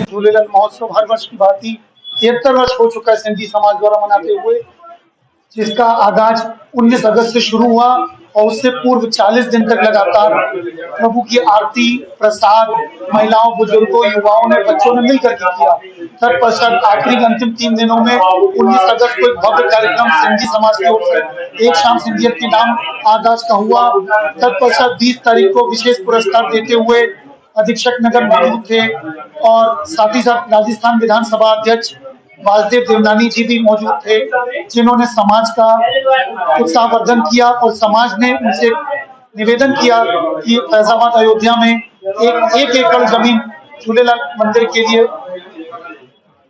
झूलेलाल महोत्सव हर वर्ष की भांति 73 वर्ष हो चुका है सिंधी समाज द्वारा मनाते हुए, जिसका आगाज 19 अगस्त से शुरू हुआ और उससे पूर्व 40 दिन तक लगातार प्रभु की आरती, प्रसाद महिलाओं, बुजुर्गों, युवाओं ने, बच्चों ने मिलकर के किया। तत्पश्चात आखिरी अंतिम 3 दिनों में 19 अगस्त को एक भव्य कार्यक्रम सिंधी समाज की ओर से एक शाम सिंधियत के नाम आगाज का हुआ। तत्पश्चात 20 तारीख को विशेष पुरस्कार देते हुए अधीक्षक नगर मौजूद थे और साथ ही साथ राजस्थान विधानसभा अध्यक्ष वासुदेव देवनानी जी भी मौजूद थे, जिन्होंने समाज का उत्साहवर्धन किया और समाज ने उनसे निवेदन किया कि फैजाबाद अयोध्या में एक एकड़ जमीन झूलेलाल मंदिर के लिए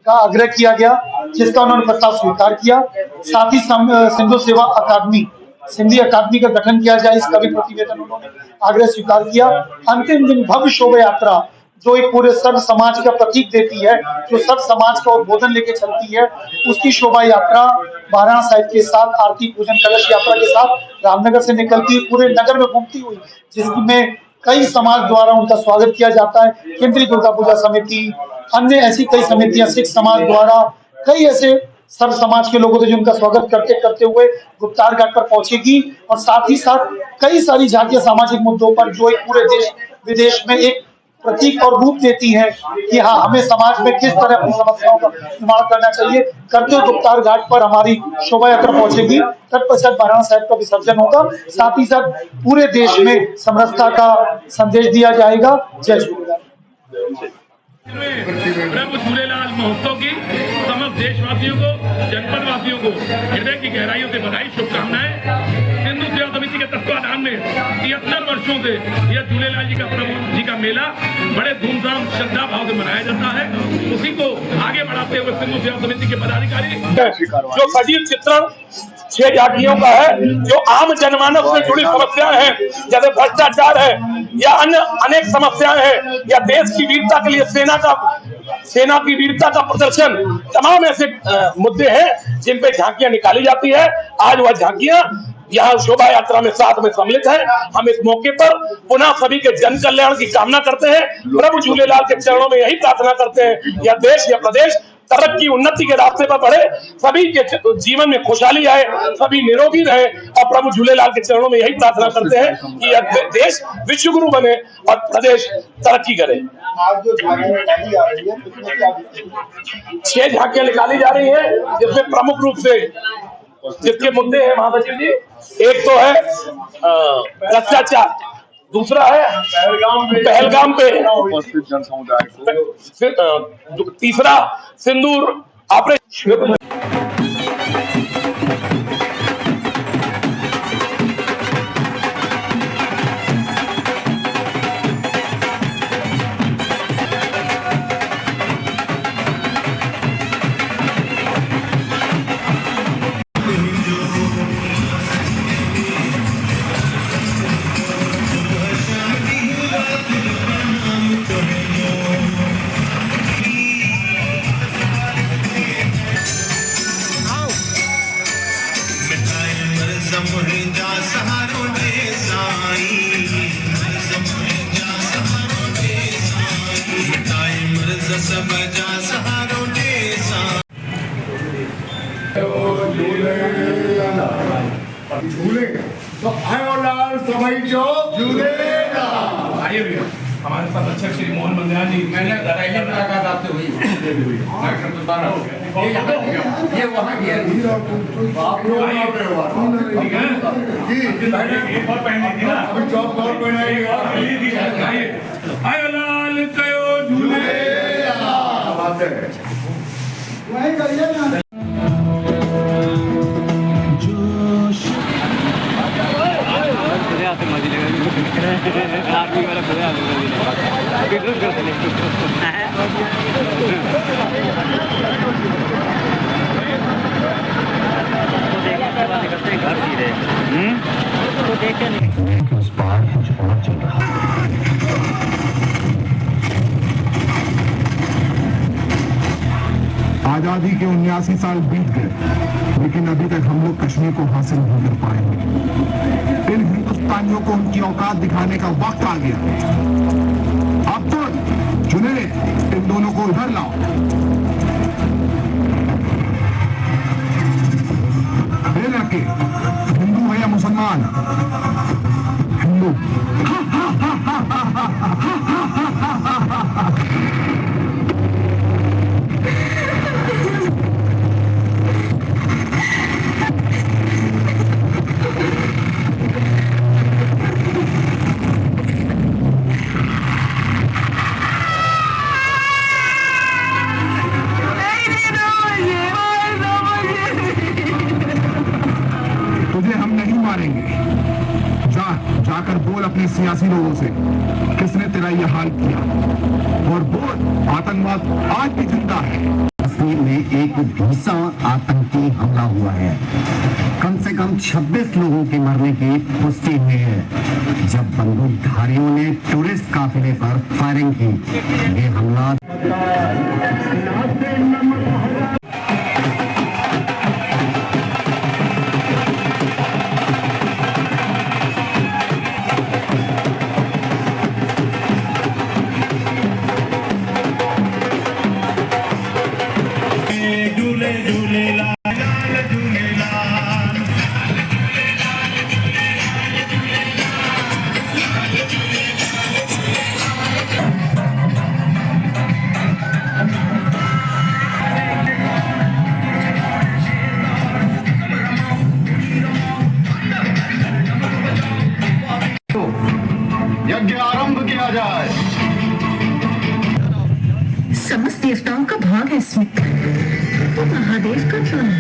का आग्रह किया गया, जिसका उन्होंने प्रस्ताव स्वीकार किया। साथ ही सिंधु सेवा अकादमी, सिंधी अकादमी का गठन किया जाए, इसका भी प्रतिवेदन उन्होंने आग्रह स्वीकार किया। अंतिम दिन भव्य शोभा यात्रा जो एक पूरे सर्व समाज का प्रतीक देती है, जो सर्व समाज का उद्बोधन लेके चलती है, उसकी शोभा यात्रा बारह साहिब के साथ आरती पूजन कलश यात्रा के साथ रामनगर से निकलती हुई पूरे नगर में घूमती हुई, जिसमें कई समाज द्वारा उनका स्वागत किया जाता है। केंद्रीय दुर्गा पूजा समिति, अन्य ऐसी कई समितियां, सिख समाज द्वारा, कई ऐसे सर्व समाज के लोगों थे जो उनका स्वागत करते करते हुए गुप्तार घाट पर पहुंचेगी। और साथ ही साथ कई सारी झांकियां सामाजिक मुद्दों पर जो एक पूरे देश विदेश में एक प्रतीक और रूप देती है कि हाँ, हमें समाज में किस तरह अपनी समस्याओं का निवारण करना चाहिए, करते हुए गुप्तार घाट पर हमारी शोभा यात्रा पहुंचेगी। तत्पश्चात बाराना साहिब का विसर्जन होगा। साथ ही साथ पूरे देश में समरसता का संदेश दिया जाएगा। जय झूलेलाल। प्रभु झूलेलाल महोत्सव की समस्त देशवासियों को, जनपद वासियों को हृदय की गहराइयों से बधाई, शुभकामनाएं। सिंधु सेवा समिति के तत्वाधान में 73 वर्षों से यह झूलेलाल जी का, प्रभु जी का मेला बड़े धूमधाम श्रद्धा भाव से मनाया जाता है। उसी को आगे बढ़ाते हुए सिंधु सेवा समिति के पदाधिकारी जो सजीव चित्रण 6 झांकियों का है, जो आम जनमानस से जुड़ी समस्याएं हैं, जैसे भ्रष्टाचार है या अन्य अनेक समस्याएं हैं, या देश की वीरता के लिए सेना की वीरता का प्रदर्शन, तमाम ऐसे मुद्दे हैं जिन पे झांकियां निकाली जाती है। आज वह झांकियां यहाँ शोभा यात्रा में साथ में सम्मिलित है। हम इस मौके पर पुनः सभी के जन कल्याण की कामना करते हैं। प्रभु झूलेलाल के चरणों में यही प्रार्थना करते हैं, यह देश या प्रदेश तरक्की उन्नति के रास्ते पर बढ़े, सभी के जीवन में खुशहाली आए, सभी निरोगी रहे, और प्रभु झूलेलाल के चरणों में यही प्रार्थना करते हैं कि यह देश विश्व गुरु बने और प्रदेश तरक्की करे। आज जो झांकियां निकाली जा रही है, 6 झांकियां निकाली जा रही है, जिसमें प्रमुख रूप से जिसके मुद्दे हैं महासचिव जी, एक तो है भ्रष्टाचार, दूसरा है पहलगाम पे उपस्थित जन समुदाय को, तीसरा सिंदूर ऑपरेशन। झूले तो आयो लाल सभाई जो झूलेगा। आइए भैया, हमारे साथ अध्यक्ष श्री मोहन मंदिरा जी, मैंने मुलाकात आपसे हुई ये वहाँ की है, ठीक है एक और पहन लीजिए ना, अभी जॉब और बनाएगा। आयो लाल कयो झूलेगा। बात है वही करिए ना। आर्मी वाला घर सीधे तो देखे नहीं उस पार कुछ और चल रहा है। आजादी के 79 साल बीत गए, लेकिन अभी तक हम लोग कश्मीर को हासिल नहीं कर पाए। इन हिंदुस्तानियों को उनकी औकात दिखाने का वक्त आ गया। अब तो चुने इन दोनों को इधर लाओ। ये लड़के हिंदू है या मुसलमान? हिंदू। तुझे हम नहीं मारेंगे। जाकर बोल अपने सियासी लोगों से किसने तेरा ये हाल किया, और बोल आतंकवाद आज भी जिंदा है। कश्मीर में एक भीषण आतंकी हमला हुआ है। कम से कम 26 लोगों के मरने की पुष्टि हुई है जब बंदूकधारियों ने टूरिस्ट काफिले पर फायरिंग की। ये हमला यज्ञ आरंभ किया जाए। समस्त देवताओं का भाग है इसमें, तो महादेव का क्या है?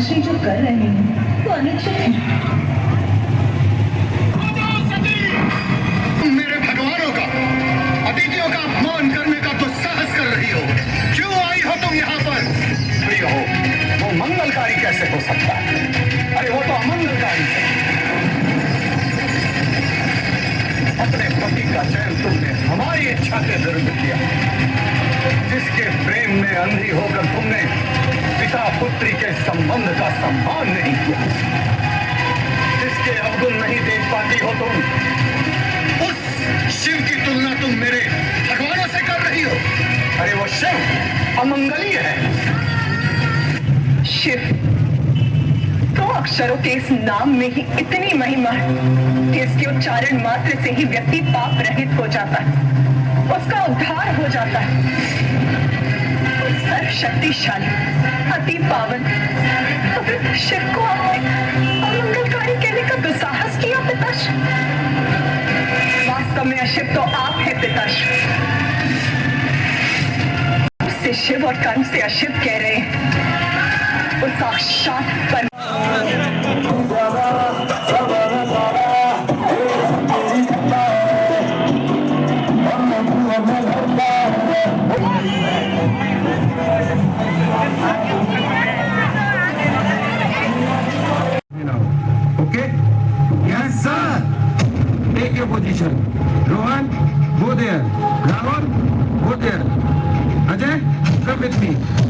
श्री जो कर रहे हैं वो अनुचित है। तुम मेरे भगवानों का, अतिथियों का अपमान करने का तो साहस कर रही हो। क्यों आई हो तुम यहाँ पर? प्रिय हो, वो मंगलकारी कैसे हो सकता है? अरे वो तो अमंगलकारी है। अपने पति का चयन तुमने हमारी इच्छा के विरुद्ध किया। जिसके प्रेम में अंधी होकर तुमने पिता पुत्री के संबंध का सम्मान नहीं किया, जिसके अवगुण नहीं देख पाती हो तुम, उस शिव की तुलना तुम मेरे भगवानों से कर रही हो। अरे वो शिव अमंगलीय है। शिव, दो अक्षरों के इस नाम में ही इतनी महिमा है कि इसके उच्चारण मात्र से ही व्यक्ति पाप रहित हो जाता है, उसका उद्धार हो जाता है। सर्व शक्तिशाली, अति पावन शिव को आपने अमंगलकारी कहने का दुस्साहस किया पिताश्री। वास्तव में अशिव तो आप है पिताश्री। से शिव और कर्म से अशिव कह रहे हैं वो साक्षात पर। Okay? Yes, sir. Take your position. Rohan, go there. Rahul, go there. Ajay, come with me.